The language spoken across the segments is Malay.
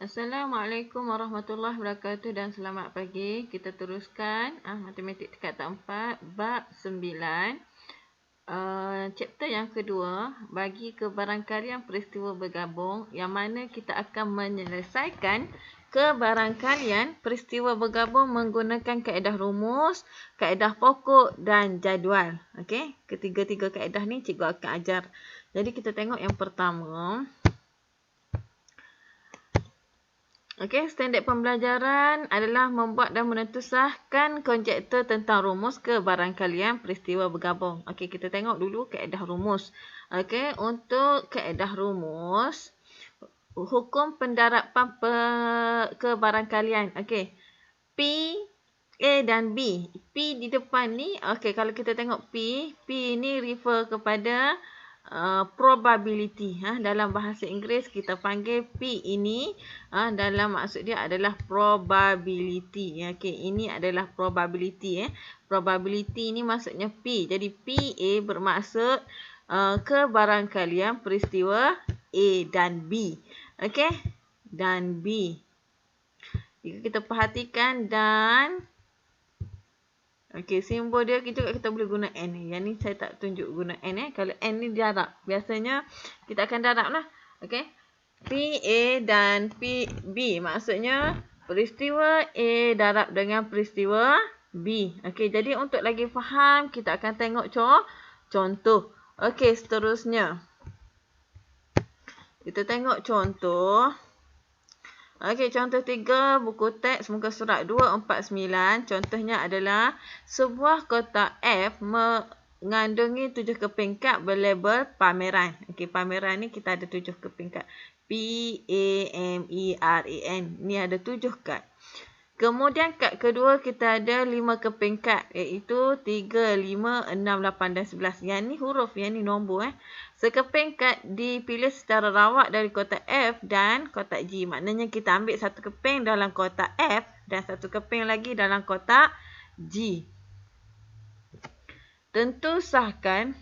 Assalamualaikum warahmatullahi wabarakatuh dan selamat pagi. Kita teruskan matematik tingkatan 4 bab 9. Chapter yang kedua, bagi kebarangkalian peristiwa bergabung, yang mana kita akan menyelesaikan kebarangkalian peristiwa bergabung menggunakan kaedah rumus, kaedah pokok dan jadual. Okey, ketiga-tiga kaedah ni cikgu akan ajar. Jadi kita tengok yang pertama. Okey, standard pembelajaran adalah membuat dan menentusahkan konjektur tentang rumus kebarangkalian peristiwa bergabung. Okey, kita tengok dulu kaedah rumus. Okey, untuk kaedah rumus, hukum pendarapan kebarangkalian. Okey, P, A dan B. P di depan ni, okey, kalau kita tengok P ni refer kepada probability. Dalam bahasa Inggeris kita panggil P ini, dalam maksud dia adalah probability. Okey, ini adalah probability. Probability ni maksudnya P. Jadi PA bermaksud kebarangkalian peristiwa A dan B. Okey, dan B. Jika kita perhatikan dan okey, simbol dia kita boleh guna N. Yang ni saya tak tunjuk guna N. Kalau N ni darab. Biasanya kita akan darab lah. Okey. PA dan PB. Maksudnya peristiwa A darab dengan peristiwa B. Okey, jadi untuk lagi faham, kita akan tengok contoh. Okey, seterusnya. Kita tengok contoh. Okey, contoh 3, buku teks muka surat 249. Contohnya adalah sebuah kotak F mengandungi 7 keping kad berlabel pameran. Okey, pameran ni kita ada 7 keping kad. P-A-M-E-R-A-N. Ni ada 7 kad. Kemudian kad kedua kita ada 5 keping kad, iaitu 3, 5, 6, 8 dan 11. Yang ni huruf, yang ni nombor. Sekeping kad dipilih secara rawak dari kotak F dan kotak G. Maknanya kita ambil satu keping dalam kotak F dan satu keping lagi dalam kotak G. Tentu sahkan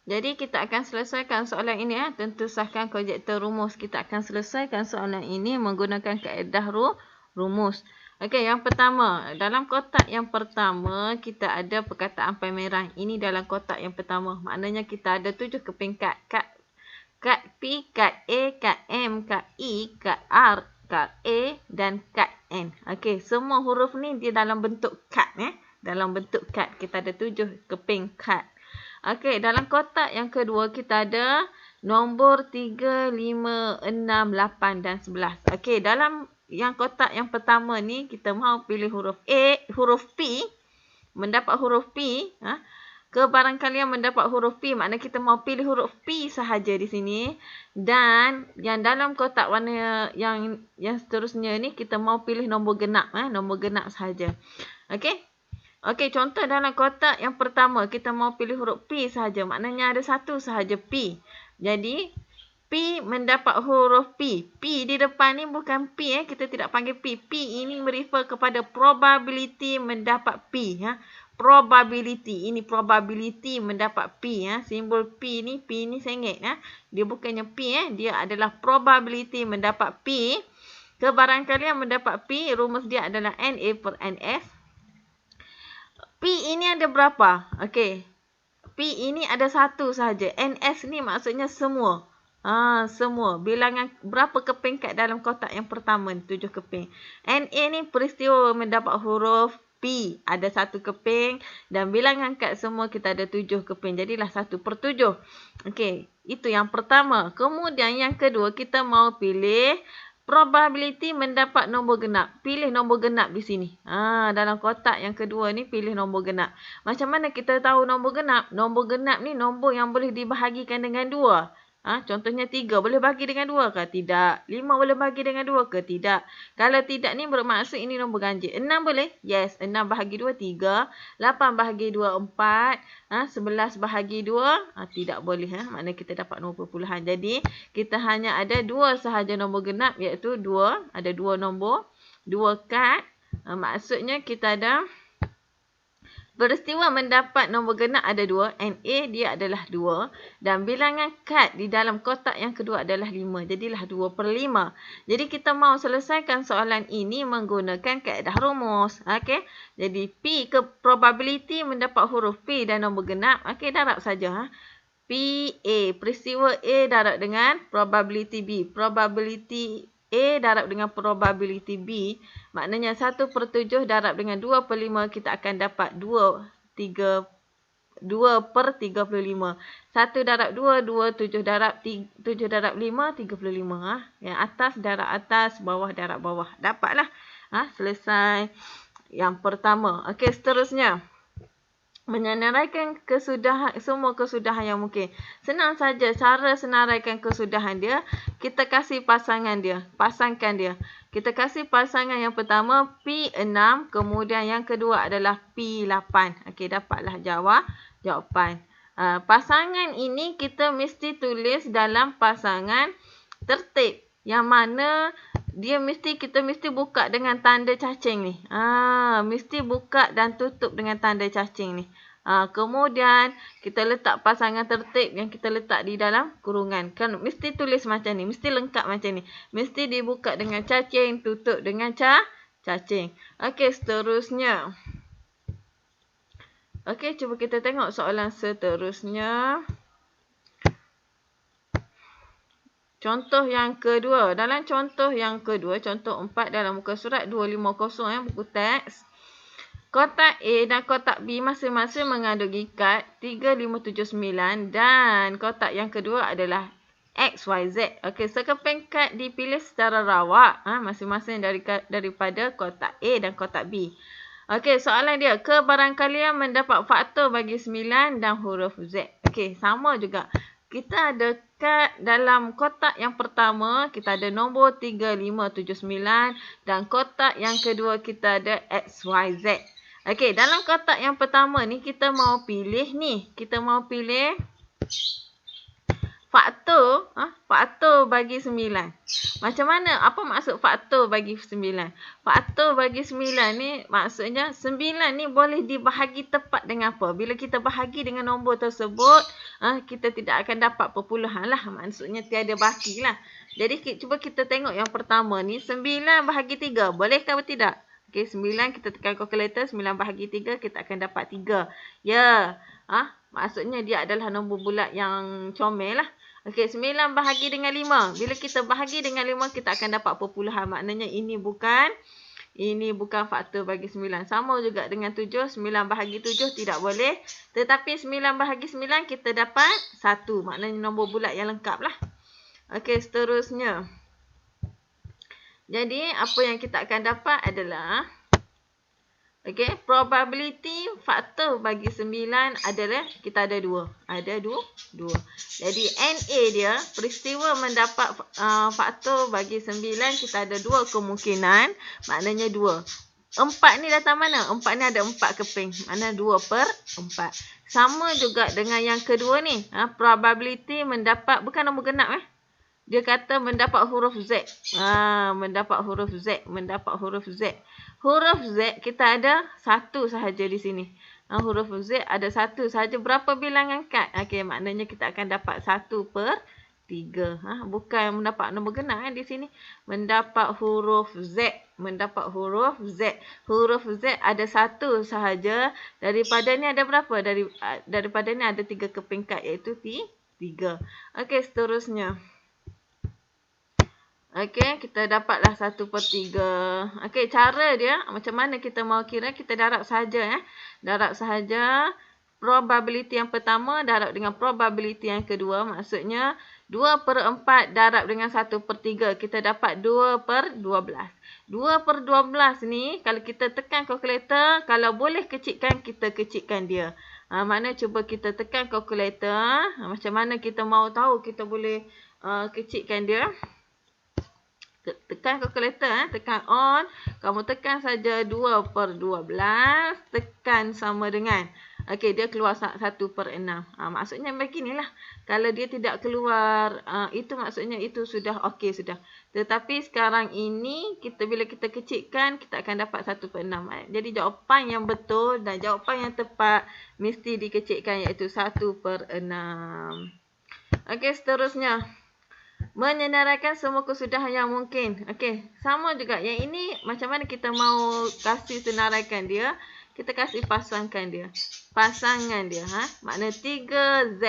jadi kita akan selesaikan soalan ini. Tentu sahkan konjektur rumus. Kita akan selesaikan soalan ini menggunakan kaedah rumus. Okey, yang pertama. Dalam kotak yang pertama, kita ada perkataan pameran. Ini dalam kotak yang pertama. Maknanya kita ada 7 keping kad. Kad P, kad A, kad M, kad E, kad R, kad A dan kad N. Okey, semua huruf ni dia dalam bentuk kad. Dalam bentuk kad. Kita ada 7 keping kad. Okey, dalam kotak yang kedua kita ada nombor 3, 5, 6, 8 dan 11. Okey, dalam yang kotak yang pertama ni kita mahu pilih huruf A, huruf P, mendapat huruf P. Kebarangkalian mendapat huruf P, maknanya kita mahu pilih huruf P sahaja di sini. Dan yang dalam kotak warna yang seterusnya ni kita mahu pilih nombor genap. Nombor genap sahaja. Okey. Okey, contoh dalam kotak yang pertama, kita mau pilih huruf P sahaja. Maknanya ada satu sahaja P. Jadi, P mendapat huruf P. P di depan ni bukan P. Kita tidak panggil P. P ini merefer kepada probability mendapat P. Probability. Ini probability mendapat P. Simbol P ni sengit. Dia bukannya P. Dia adalah probability mendapat P. Kebarangkalian mendapat P, rumus dia adalah NA per NS. P ini ada berapa? Okey. P ini ada satu sahaja. NS ni maksudnya semua. Semua. Bilangan berapa keping kad dalam kotak yang pertama ni? 7 keping. NA ni peristiwa mendapat huruf P. Ada 1 keping. Dan bilangan kad semua kita ada 7 keping. Jadilah 1/7. Okey. Itu yang pertama. Kemudian yang kedua kita mau pilih probability mendapat nombor genap. Pilih nombor genap di sini. Dalam kotak yang kedua ni pilih nombor genap. Macam mana kita tahu nombor genap? Nombor genap ni nombor yang boleh dibahagikan dengan 2. Contohnya 3 boleh bagi dengan 2 ke? Tidak. 5 boleh bagi dengan 2 ke? Tidak. Kalau tidak ni bermaksud ini nombor ganjil. 6 boleh? Yes. 6 bahagi 2, 3. 8 bahagi 2, 4. 11 bahagi 2, tidak boleh. Maknanya kita dapat nombor perpuluhan. Jadi, kita hanya ada 2 sahaja nombor genap, iaitu 2. Ada 2 nombor. 2 kad. Maksudnya kita ada Peristiwa mendapat nombor genap ada 2. NA dia adalah 2. Dan bilangan kad di dalam kotak yang kedua adalah 5. Jadilah 2/5. Jadi kita mau selesaikan soalan ini menggunakan kaedah rumus. Okey. Jadi P ke probability mendapat huruf P dan nombor genap. Okey, darab saja. PA. Peristiwa A darab dengan probability B. Probability A darab dengan probability B, maknanya 1/7 darab dengan 2/5, kita akan dapat 2/35. 1 darab 2, 2, 7 darab 5, 35. Yang atas darab atas, bawah darab bawah. Dapatlah. Selesai yang pertama. Okey, seterusnya. Menyenaraikan semua kesudahan yang mungkin. Senang saja cara senaraikan kesudahan dia. Kita kasih pasangan dia. Pasangkan dia. Kita kasih pasangan yang pertama P6. Kemudian yang kedua adalah P8. Okey, dapatlah jawapan. Pasangan ini kita mesti tulis dalam pasangan tertib. Yang mana kita mesti buka dengan tanda cacing ni. Mesti buka dan tutup dengan tanda cacing ni. Kemudian kita letak pasangan tertib yang kita letak di dalam kurungan. Kan mesti tulis macam ni, mesti lengkap macam ni. Mesti dibuka dengan cacing, tutup dengan cacing. Okey, seterusnya. Okey, cuba kita tengok soalan seterusnya. Contoh yang kedua. Dalam contoh yang kedua, contoh 4 dalam muka surat 250 buku teks. Kotak A dan kotak B masing-masing mengandung kad 3579 dan kotak yang kedua adalah XYZ. Okey, sekeping kad dipilih secara rawak masing-masing daripada kotak A dan kotak B. Okey, soalan dia. Kebarangkalian mendapat faktor bagi 9 dan huruf Z. Okey, sama juga. Kita ada kad dalam kotak yang pertama, kita ada nombor 3579 dan kotak yang kedua kita ada XYZ. Okey, dalam kotak yang pertama ni kita mau pilih ni. Kita mau pilih faktor bagi 9. Macam mana? Apa maksud faktor bagi 9? Faktor bagi 9 ni maksudnya 9 ni boleh dibahagi tepat dengan apa? Bila kita bahagi dengan nombor tersebut, kita tidak akan dapat perpuluhan lah. Maksudnya tiada baki lah. Jadi cuba kita tengok yang pertama ni. 9 bahagi 3. Boleh ke atau tidak? Okey, 9 kita tekan kalkulator. 9 bahagi 3 kita akan dapat 3. Ya. Maksudnya dia adalah nombor bulat yang comel lah. Okey, 9 bahagi dengan 5. Bila kita bahagi dengan 5, kita akan dapat perpuluhan. Maknanya ini bukan faktor bagi 9. Sama juga dengan 7. 9 bahagi 7 tidak boleh. Tetapi 9 bahagi 9 kita dapat 1. Maknanya nombor bulat yang lengkap lah. Okey, seterusnya. Jadi, apa yang kita akan dapat adalah okey, probability faktor bagi 9 adalah kita ada 2. Ada 2. Jadi NA dia peristiwa mendapat faktor bagi 9 kita ada 2 kemungkinan, maknanya 2. 4 ni datang mana? 4 ni ada 4 keping. Mana 2/4. Sama juga dengan yang kedua ni. Probability mendapat bukan nombor genap Dia kata mendapat huruf Z. Mendapat huruf Z. Huruf Z kita ada 1 sahaja di sini. Huruf Z ada 1 sahaja. Berapa bilangan kad? Okey, maknanya kita akan dapat 1/3. Bukan mendapat nombor genap di sini. Mendapat huruf Z. Huruf Z ada 1 sahaja. Daripada ni ada berapa? Daripada ni ada 3 keping kad iaitu 3. Okey, seterusnya. Okey, kita dapatlah 1/3. Okey, cara dia macam mana kita mau kira? Kita darab saja Darab sahaja probability yang pertama darab dengan probability yang kedua. Maksudnya 2/4 darab dengan 1/3. Kita dapat 2/12. 2/12 ni kalau kita tekan kalkulator, kalau boleh kecilkan, kita kecilkan dia. Mana cuba kita tekan kalkulator. Macam mana kita mau tahu kita boleh kecilkan dia? Tekan kalkulator, tekan on. Kamu tekan saja 2/12. Tekan sama dengan. Okey, dia keluar 1/6. Maksudnya beginilah. Kalau dia tidak keluar, itu maksudnya itu sudah okey sudah. Tetapi sekarang ini, bila kita kecilkan, kita akan dapat 1/6. Jadi jawapan yang betul dan jawapan yang tepat mesti dikecilkan iaitu 1/6. Okey, seterusnya. Menyenaraikan semua kesudahan yang mungkin. Okey, sama juga. Yang ini macam mana kita mau kasih senaraikan dia? Kita kasih pasangkan dia. Pasangan dia. Makna 3Z.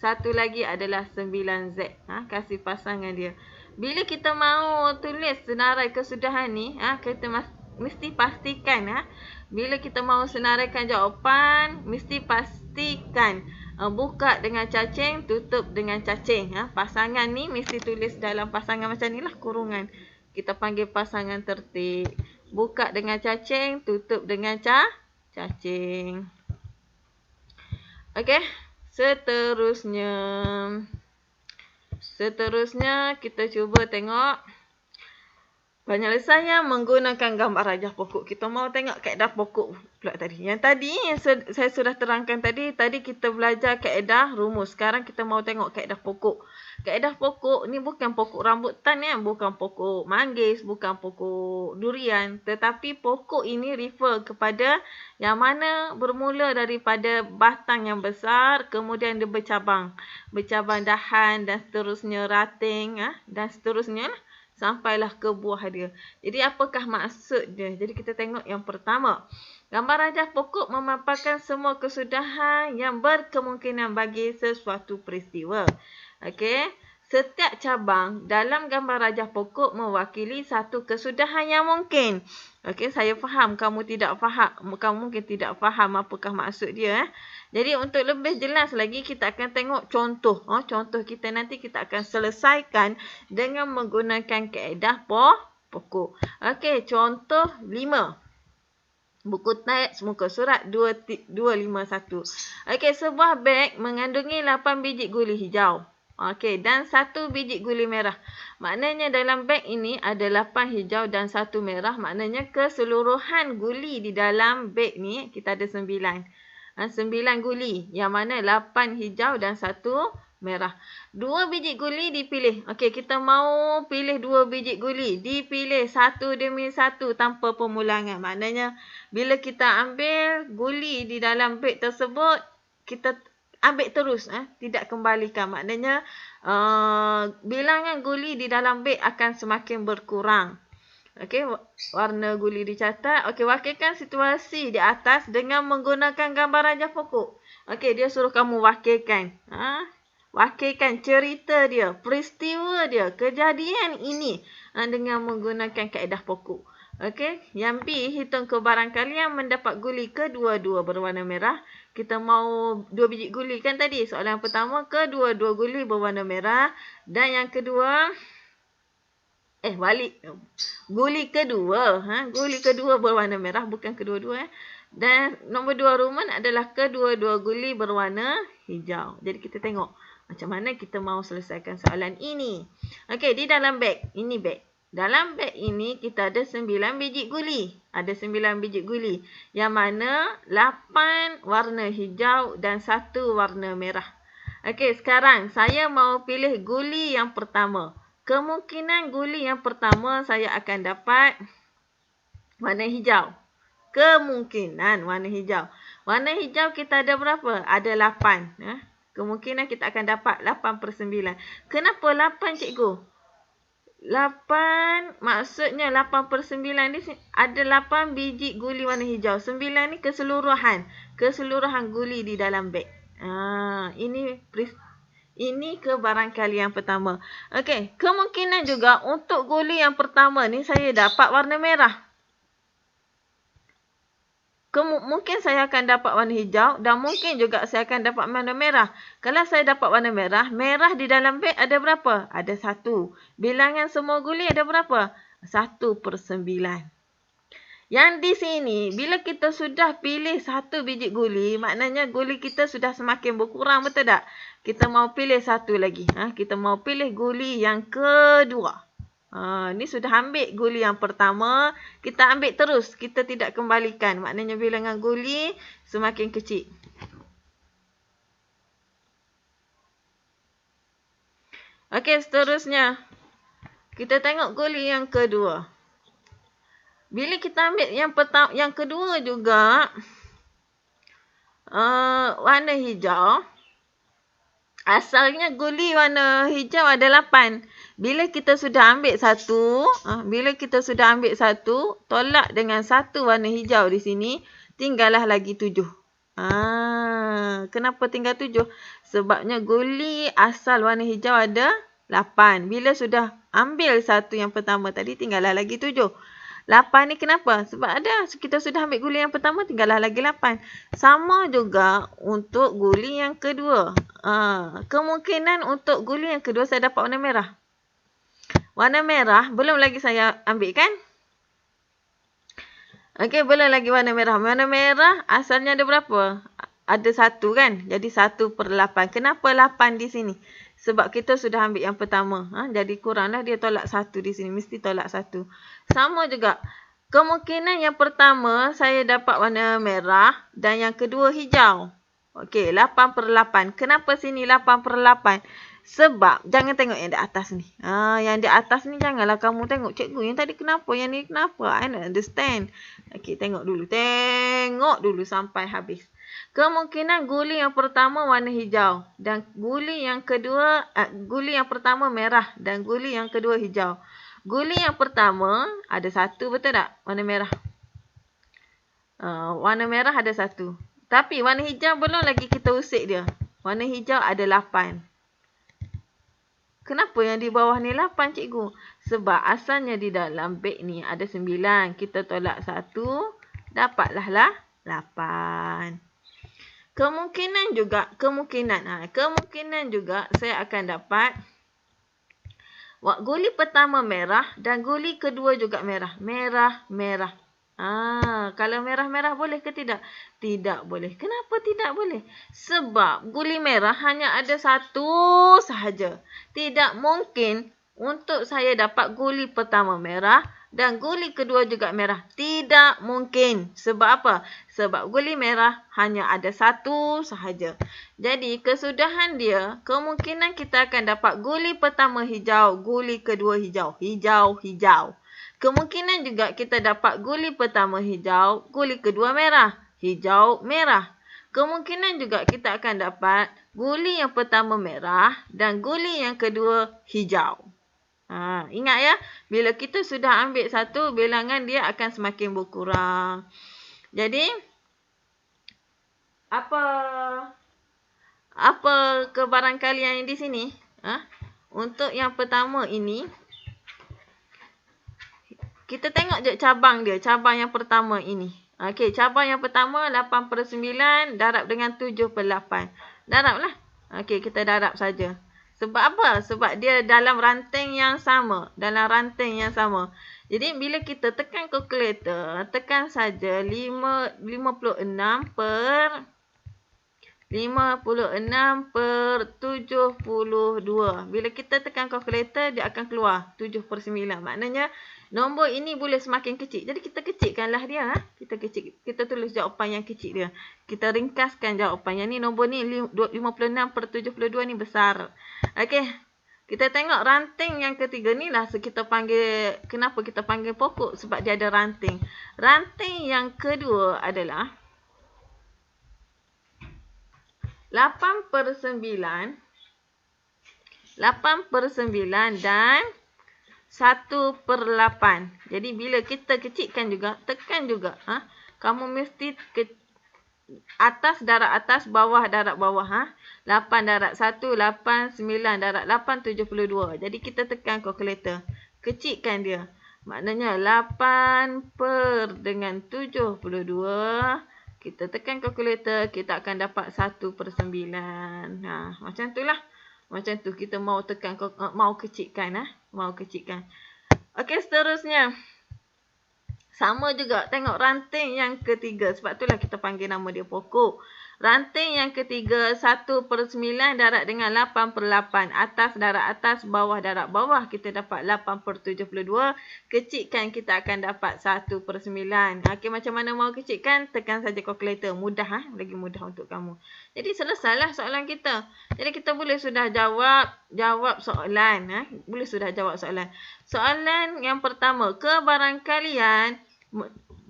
Satu lagi adalah 9Z. Kasih pasangan dia. Bila kita mau tulis senarai kesudahan ni, kita mesti pastikan. Bila kita mau senaraikan jawapan, mesti pastikan. Buka dengan cacing, tutup dengan cacing. Pasangan ni mesti tulis dalam pasangan macam ni lah, kurungan. Kita panggil pasangan tertib. Buka dengan cacing, tutup dengan cacing. Okey, seterusnya kita cuba tengok penyelesaian menggunakan gambar rajah pokok. Kita mau tengok kaedah pokok pula tadi. Yang tadi yang saya sudah terangkan tadi kita belajar kaedah rumus. Sekarang kita mau tengok kaedah pokok. Kaedah pokok ni bukan pokok rambutan bukan pokok manggis, bukan pokok durian, tetapi pokok ini refer kepada yang mana bermula daripada batang yang besar, kemudian dia bercabang dahan dan seterusnya ranting dan seterusnya sampailah ke buah dia. Jadi apakah maksud dia? Jadi kita tengok yang pertama. Gambar rajah pokok memaparkan semua kesudahan yang berkemungkinan bagi sesuatu peristiwa. Okey. Setiap cabang dalam gambar rajah pokok mewakili satu kesudahan yang mungkin. Okey, saya faham. Kamu mungkin tidak faham apakah maksud dia. Jadi untuk lebih jelas lagi, kita akan tengok contoh. Contoh kita nanti kita akan selesaikan dengan menggunakan kaedah pokok. Okey, contoh 5. Buku teks muka surat 251. Okey, sebuah beg mengandungi 8 biji guli hijau. Okey, dan 1 biji guli merah. Maknanya dalam beg ini ada 8 hijau dan 1 merah. Maknanya keseluruhan guli di dalam beg ni kita ada 9. 9 guli. Yang mana 8 hijau dan 1 merah. 2 biji guli dipilih. Okey, kita mau pilih 2 biji guli. Dipilih satu demi satu tanpa pemulangan. Maknanya bila kita ambil guli di dalam beg tersebut, kita ambil terus, tidak kembalikan. Maknanya bilangan guli di dalam beg akan semakin berkurang. Okey, warna guli dicatat. Okey, wakilkan situasi di atas dengan menggunakan gambar rajah pokok. Okey, dia suruh kamu wakilkan. Wakilkan cerita dia, peristiwa dia, kejadian ini dengan menggunakan kaedah pokok. Okey, yang B, hitung kebarangkalian mendapat guli kedua-dua berwarna merah. Kita mau 2 biji guli kan tadi. Soalan yang pertama, kedua-dua guli berwarna merah. Dan yang kedua, balik. Guli kedua. Guli kedua berwarna merah, bukan kedua-dua. Dan nombor 2 rumun adalah kedua-dua guli berwarna hijau. Jadi kita tengok macam mana kita mau selesaikan soalan ini. Okey, di dalam beg. Ini beg. Dalam beg ini kita ada 9 biji guli. Ada 9 biji guli. Yang mana 8 warna hijau dan 1 warna merah. Okey, sekarang saya mau pilih guli yang pertama. Kemungkinan guli yang pertama saya akan dapat warna hijau. Kemungkinan warna hijau. Warna hijau kita ada berapa? Ada 8. Kemungkinan kita akan dapat 8/9. Kenapa 8, cikgu? 8, maksudnya 8/9 ni ada 8 biji guli warna hijau. 9 ni keseluruhan. Keseluruhan guli di dalam beg. Ini kebarangkalian pertama. Okey, kemungkinan juga untuk guli yang pertama ni saya dapat warna merah. Mungkin saya akan dapat warna hijau dan mungkin juga saya akan dapat warna merah. Kalau saya dapat warna merah, merah di dalam beg ada berapa? Ada 1. Bilangan semua guli ada berapa? 1/9. Yang di sini, bila kita sudah pilih 1 biji guli, maknanya guli kita sudah semakin berkurang, betul tak? Kita mau pilih 1 lagi. Kita mau pilih guli yang kedua. Ni sudah ambil guli yang pertama. Kita ambil terus. Kita tidak kembalikan. Maknanya bilangan guli semakin kecil. Okey, seterusnya. Kita tengok guli yang kedua. Bila kita ambil yang kedua juga, warna hijau. Asalnya guli warna hijau ada 8. Bila kita sudah ambil satu, tolak dengan satu warna hijau di sini, tinggallah lagi 7. Kenapa tinggal 7? Sebabnya guli asal warna hijau ada 8. Bila sudah ambil satu yang pertama tadi, tinggallah lagi 7. 8 ni kenapa? Sebab kita sudah ambil guli yang pertama, tinggallah lagi 8. Sama juga untuk guli yang kedua. Kemungkinan untuk guli yang kedua saya dapat warna merah. Warna merah belum lagi saya ambil kan? Okey, belum lagi warna merah. Warna merah asalnya ada berapa? Ada 1 kan? Jadi 1/8. Kenapa 8 di sini? Sebab kita sudah ambil yang pertama. Jadi kuranglah dia tolak 1 di sini. Mesti tolak 1. Sama juga. Kemungkinan yang pertama saya dapat warna merah dan yang kedua hijau. Okey, 8/8. Kenapa sini 8/8? Sebab, jangan tengok yang di atas ni. Yang di atas ni janganlah kamu tengok. Cikgu, yang tadi kenapa? Yang ni kenapa? I don't understand. Okey, tengok dulu. Tengok dulu sampai habis. Kemungkinan guli yang pertama warna hijau dan guli yang pertama merah dan guli yang kedua hijau. Guli yang pertama ada 1, betul tak? Warna merah. Warna merah ada 1. Tapi warna hijau belum lagi kita usik dia. Warna hijau ada 8. Kenapa yang di bawah ni 8, cikgu? Sebab asalnya di dalam beg ni ada 9. Kita tolak 1, dapatlah 8. Kemungkinan juga saya akan dapat guli pertama merah dan guli kedua juga merah. Merah. Kalau merah-merah boleh ke tidak? Tidak boleh. Kenapa tidak boleh? Sebab guli merah hanya ada 1 sahaja. Tidak mungkin untuk saya dapat guli pertama merah dan guli kedua juga merah. Tidak mungkin. Sebab apa? Sebab guli merah hanya ada 1 sahaja. Jadi kesudahan dia, kemungkinan kita akan dapat guli pertama hijau, guli kedua hijau. Hijau. Kemungkinan juga kita dapat guli pertama hijau, guli kedua merah. Hijau, merah. Kemungkinan juga kita akan dapat guli yang pertama merah dan guli yang kedua hijau. Ingat ya, bila kita sudah ambil satu, bilangan dia akan semakin berkurang. Jadi, apa kebarangkalian yang di sini? Untuk yang pertama ini, kita tengok je cabang dia, cabang yang pertama ini. Okey, cabang yang pertama 8/9 darab dengan 7/8. Darablah. Okey, kita darab saja. Sebab apa? Sebab dia dalam ranting yang sama. Jadi, bila kita tekan kalkulator, tekan saja 56/72. Bila kita tekan kalkulator, dia akan keluar 7/9. Maknanya, nombor ini boleh semakin kecil. Jadi, kita kecilkanlah dia. Kita tulis jawapan yang kecil dia. Kita ringkaskan jawapan. Yang ni, nombor ni 56/72 ni besar. Okey. Kita tengok ranting yang ketiga ni lah. Kenapa kita panggil pokok? Sebab dia ada ranting. Ranting yang kedua adalah 8/9 dan 1/8. Jadi bila kita kecilkan juga, tekan juga. Kamu mesti atas darab atas, bawah darab bawah. 8 darab 1, 8, 9 darab 8, 72. Jadi kita tekan kalkulator. Kecilkan dia. Maknanya 8/72. Kita tekan kalkulator, kita akan dapat 1/9. Macam tu lah. Macam tu kita mau kecilkan. Okey, seterusnya. Sama juga. Tengok ranting yang ketiga. Sebab itulah kita panggil nama dia pokok. Ranting yang ketiga 1/9 darab dengan 8/8. Atas darab atas, bawah darab bawah. Kita dapat 8/72. Kecilkan kita akan dapat 1/9. Okey, macam mana mau kecilkan? Tekan saja kalkulator. Mudah, lagi mudah untuk kamu. Jadi selesailah soalan kita. Jadi kita boleh sudah jawab soalan. Boleh sudah jawab soalan. Soalan yang pertama, kebarangkalian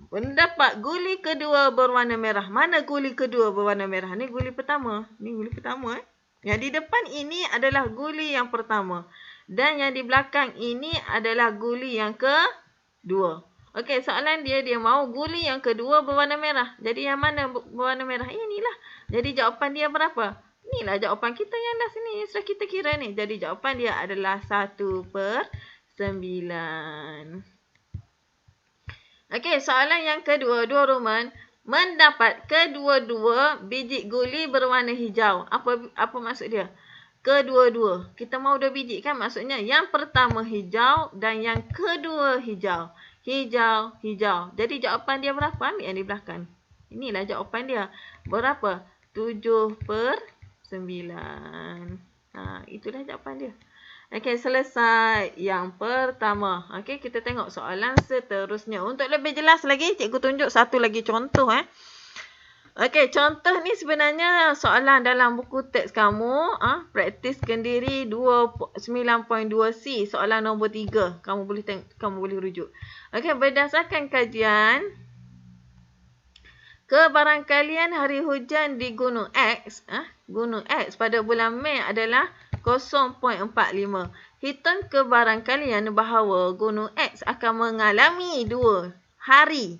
mendapat guli kedua berwarna merah. Mana guli kedua berwarna merah? Ni guli pertama. Ni guli pertama. Yang di depan ini adalah guli yang pertama. Dan yang di belakang ini adalah guli yang kedua. Okey, soalan dia mahu guli yang kedua berwarna merah. Jadi yang mana berwarna merah? Inilah. Jadi jawapan dia berapa? Inilah jawapan kita yang dah sini. Sudah kita kira ni. Jadi jawapan dia adalah 1/9. Okey, soalan yang kedua, 2 Roman. Mendapat kedua-dua biji guli berwarna hijau. Apa maksud dia? Kedua-dua. Kita mahu 2 biji kan? Maksudnya yang pertama hijau dan yang kedua hijau. Hijau, hijau. Jadi jawapan dia berapa? Ambil yang di belakang. Inilah jawapan dia. Berapa? 7/9. Itulah jawapan dia. Okey, selesai yang pertama. Okey, kita tengok soalan seterusnya. Untuk lebih jelas lagi, cikgu tunjuk satu lagi contoh. Okey, contoh ni sebenarnya soalan dalam buku teks kamu. Praktis kendiri 9.2C, soalan nombor 3. Kamu boleh rujuk. Okey, berdasarkan kajian, kebarangkalian hari hujan di Gunung X, Gunung X pada bulan Mei adalah 0.45. Hitung kebarangkalian bahawa Gunung X akan mengalami 2 hari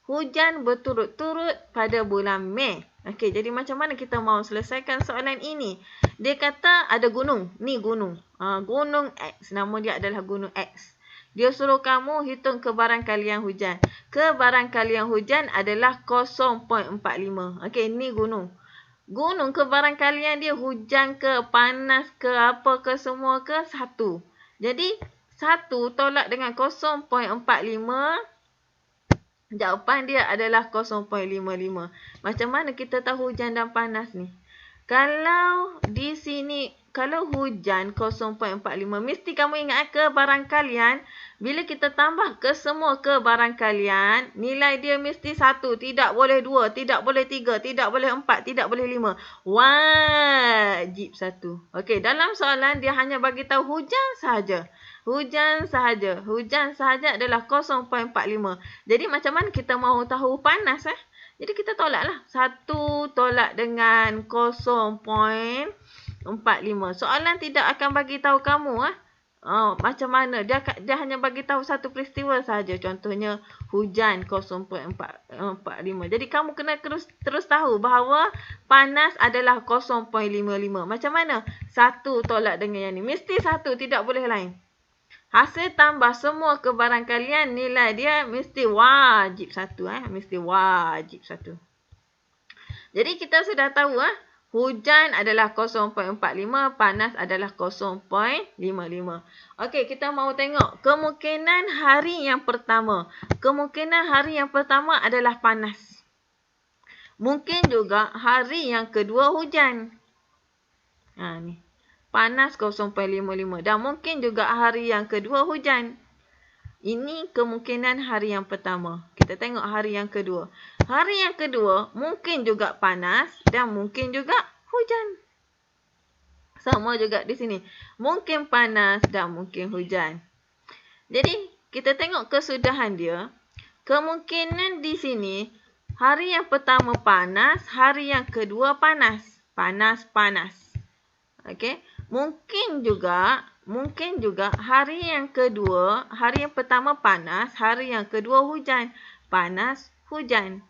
hujan berturut-turut pada bulan Mei. Okey, jadi macam mana kita mahu selesaikan soalan ini? Dia kata ada gunung. Ni gunung. Gunung X. Nama dia adalah Gunung X. Dia suruh kamu hitung kebarangkalian hujan. Kebarangkalian hujan adalah 0.45. Okey, ni gunung. Gunung kebarangkalian dia hujan ke, panas ke, apa ke, semua ke, 1. Jadi, 1 tolak dengan 0.45, jawapan dia adalah 0.55. Macam mana kita tahu hujan dan panas ni? Kalau di sini, kalau hujan 0.45, mesti kamu ingat kebarangkalian. Bila kita tambah ke semua kebarangkalian, nilai dia mesti 1. Tidak boleh 2, tidak boleh 3, tidak boleh 4, tidak boleh 5. Wajib 1. Okey, dalam soalan dia hanya bagi tahu hujan sahaja. Hujan sahaja. Hujan sahaja adalah 0.45. Jadi macam mana kita mahu tahu panas? Jadi kita tolaklah. 1 tolak dengan 0.45. Soalan tidak akan bagi tahu kamu macam mana. Dia hanya bagi tahu satu peristiwa sahaja. Contohnya hujan 0.45. Jadi kamu kena terus tahu bahawa panas adalah 0.55. Macam mana? 1 tolak dengan yang ni. Mesti 1, tidak boleh lain. Hasil tambah semua kebarangkalian, nilai dia mesti wajib 1. Mesti wajib 1. Jadi kita sudah tahu hujan adalah 0.45, panas adalah 0.55. Okey, kita mahu tengok kemungkinan hari yang pertama. Kemungkinan hari yang pertama adalah panas. Mungkin juga hari yang kedua hujan. Ni. Panas 0.55 dan mungkin juga hari yang kedua hujan. Ini kemungkinan hari yang pertama. Kita tengok hari yang kedua. Hari yang kedua mungkin juga panas dan mungkin juga hujan. Sama juga di sini. Mungkin panas dan mungkin hujan. Jadi kita tengok kesudahan dia. Kemungkinan di sini hari yang pertama panas, hari yang kedua panas. Panas. Okey. Mungkin juga hari yang kedua, hari yang pertama panas, hari yang kedua hujan. Panas, hujan.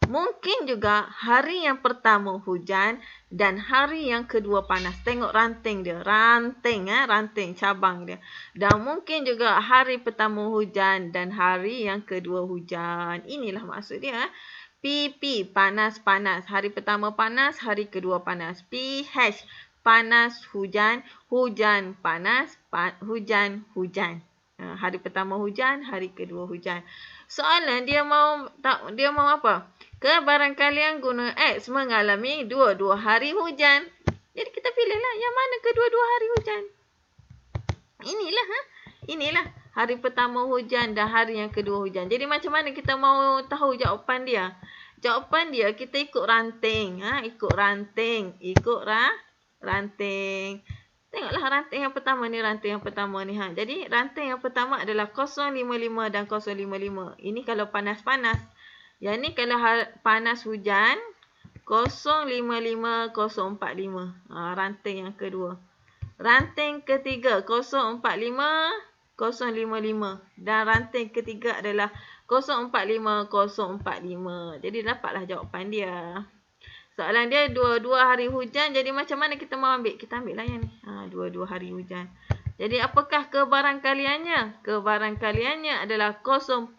Mungkin juga hari yang pertama hujan dan hari yang kedua panas. Tengok ranting dia. Ranting cabang dia. Dan mungkin juga hari pertama hujan dan hari yang kedua hujan. Inilah maksud dia. PP, panas. Hari pertama panas, hari kedua panas. PH, panas, hujan, panas, hujan. Hari pertama hujan, hari kedua hujan. Soalan dia mau apa? Kebarangkalian gunung X mengalami dua-dua hari hujan. Jadi kita pilihlah yang mana kedua-dua hari hujan. Inilah hari pertama hujan dan hari yang kedua hujan. Jadi macam mana kita mau tahu jawapan dia? Jawapan dia kita ikut ranting. Ikut ranting. Ranting. Tengoklah ranting yang pertama ni. Jadi ranting yang pertama adalah 055 dan 055. Ini kalau panas-panas. Yang ni kalau panas hujan 055, 045. Ranting yang kedua. Ranting ketiga 045, 055. Dan ranting ketiga adalah 045, 045. Jadi dapatlah jawapan dia. Soalan dia dua-dua hari hujan. Jadi macam mana kita mau ambil? Kita ambil lah yang ni. Dua-dua hari hujan. Jadi apakah kebarangkaliannya? Kebarangkaliannya adalah 045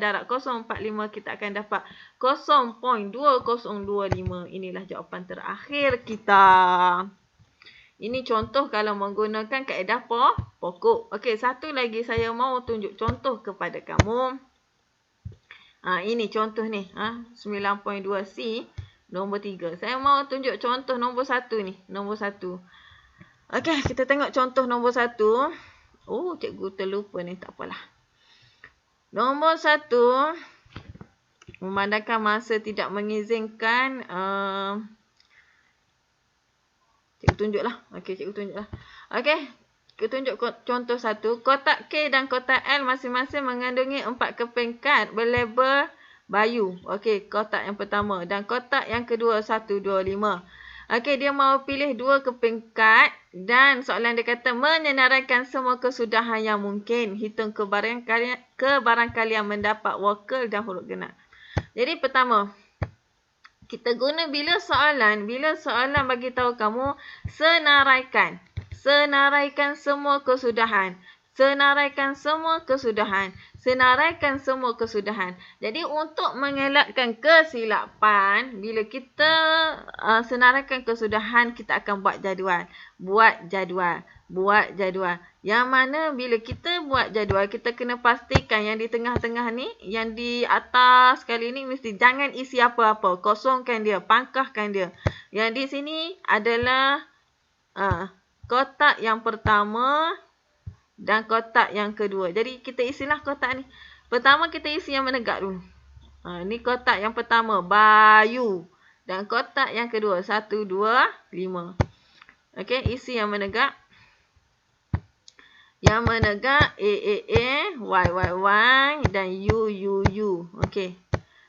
darab 045 kita akan dapat 0.2025. Inilah jawapan terakhir kita. Ini contoh kalau menggunakan kaedah pokok. Okey, satu lagi saya mau tunjuk contoh kepada kamu. Ini contoh ni. 9.2C nombor 3. Saya mau tunjuk contoh nombor 1 ni. Nombor 1. Okey, kita tengok contoh nombor 1. Oh, cikgu terlupa ni. Tak apalah. Nombor 1. Memandangkan masa tidak mengizinkan. Cikgu tunjuklah. Okey, cikgu tunjuklah. Okey, kita tunjuk contoh 1. Kotak K dan kotak L masing-masing mengandungi 4 keping kad berlabel Bayu. Okey, kotak yang pertama. Dan kotak yang kedua 1, 2, 5. Okey, dia mau pilih 2 keping kad dan soalan dia kata menyenaraikan semua kesudahan yang mungkin. Hitung kebarangkalian mendapat vokal dan huruf genap. Jadi pertama, kita guna bila soalan bagi tahu kamu senaraikan. Senaraikan semua kesudahan. Senaraikan semua kesudahan. Senaraikan semua kesudahan. Jadi untuk mengelakkan kesilapan, bila kita senaraikan kesudahan, kita akan buat jadual. Buat jadual. Yang mana bila kita buat jadual, kita kena pastikan yang di tengah-tengah ni, yang di atas kali ni mesti jangan isi apa-apa. Kosongkan dia, pangkahkan dia. Yang di sini adalah kotak yang pertama dan kotak yang kedua. Jadi kita isilah kotak ni. Pertama kita isi yang menegak dulu. Ni kotak yang pertama, Bayu. Dan kotak yang kedua, 1, 2, 5. Okey, isi yang menegak. Yang menegak A, Y, dan U. Okey.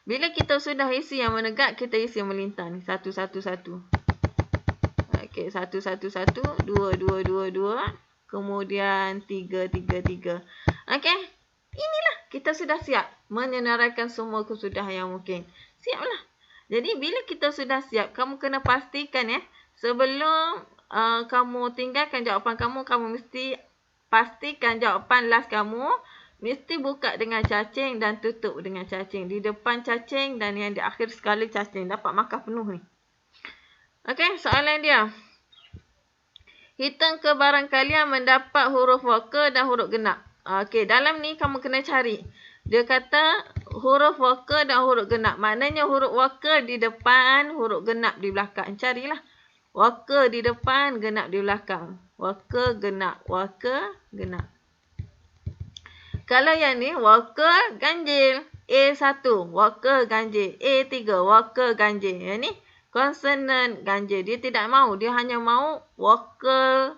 Bila kita sudah isi yang menegak, kita isi yang melintang ni. 1, 1, 1. Okey, 1, 1, 1. 2, 2, 2, 2. Kemudian 3, 3, 3. Okey. Inilah kita sudah siap menyenaraikan semua kesudahan yang mungkin. Siaplah. Jadi bila kita sudah siap, kamu kena pastikan sebelum kamu tinggalkan jawapan kamu, kamu mesti pastikan jawapan last kamu mesti buka dengan cacing dan tutup dengan cacing. Di depan cacing dan yang di akhir sekali cacing. Dapat markah penuh ni. Okey, soalan dia. Hitung kebarangkalian mendapat huruf vokal dan huruf genap. Okey, dalam ni kamu kena cari. Dia kata huruf vokal dan huruf genap. Maknanya huruf vokal di depan, huruf genap di belakang. Carilah. Vokal di depan, genap di belakang. Vokal, genap. Kalau yang ni, vokal ganjil. A1, vokal ganjil. A3, vokal ganjil. Yang ni, konsonan ganjil. Dia tidak mahu. Dia hanya mahu vokal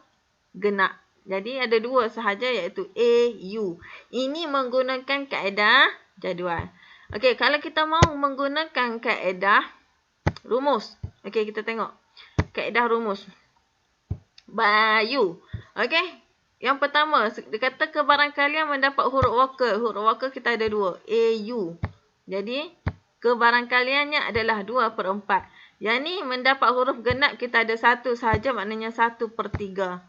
genap. Jadi ada 2 sahaja iaitu A, U. Ini menggunakan kaedah jadual. Okey, kalau kita mahu menggunakan kaedah rumus. Okey, kita tengok. Kaedah rumus. Bayu. Okey. Yang pertama, dia kata kebarangkalian mendapat huruf vokal. Huruf vokal kita ada 2. A, U. Jadi, kebarangkaliannya adalah 2/4. Yang ni mendapat huruf genap kita ada 1 sahaja, maknanya 1/3.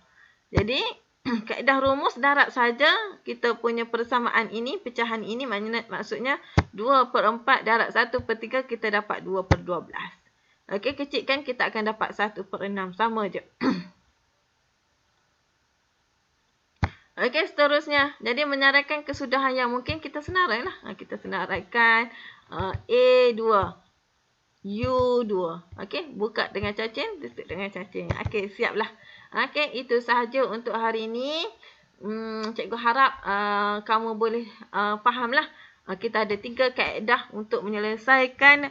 Jadi, kaedah rumus darab saja kita punya persamaan ini, pecahan ini maksudnya 2/4 darab 1/3 kita dapat 2/12. Okey, kecilkan kita akan dapat 1/6. Sama je. Okey, seterusnya. Jadi, menyenaraikan kesudahan yang mungkin kita senarailah. Kita senaraikan A2. U2. Okey, buka dengan cacing, tutup dengan cacing. Okey, siaplah. Okey, itu sahaja untuk hari ini. Cikgu harap kamu boleh fahamlah. Kita ada 3 kaedah untuk menyelesaikan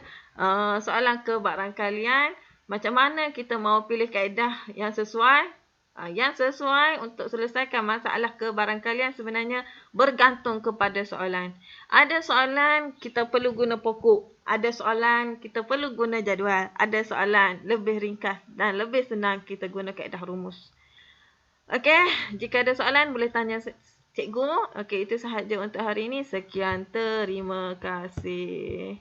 soalan kebarangkalian. Macam mana kita mau pilih kaedah yang sesuai? Yang sesuai untuk selesaikan masalah kebarangkalian sebenarnya bergantung kepada soalan. Ada soalan kita perlu guna pokok. Ada soalan kita perlu guna jadual. Ada soalan lebih ringkas dan lebih senang kita guna kaedah rumus. Okey, jika ada soalan boleh tanya cikgu. Okey, itu sahaja untuk hari ini. Sekian, terima kasih.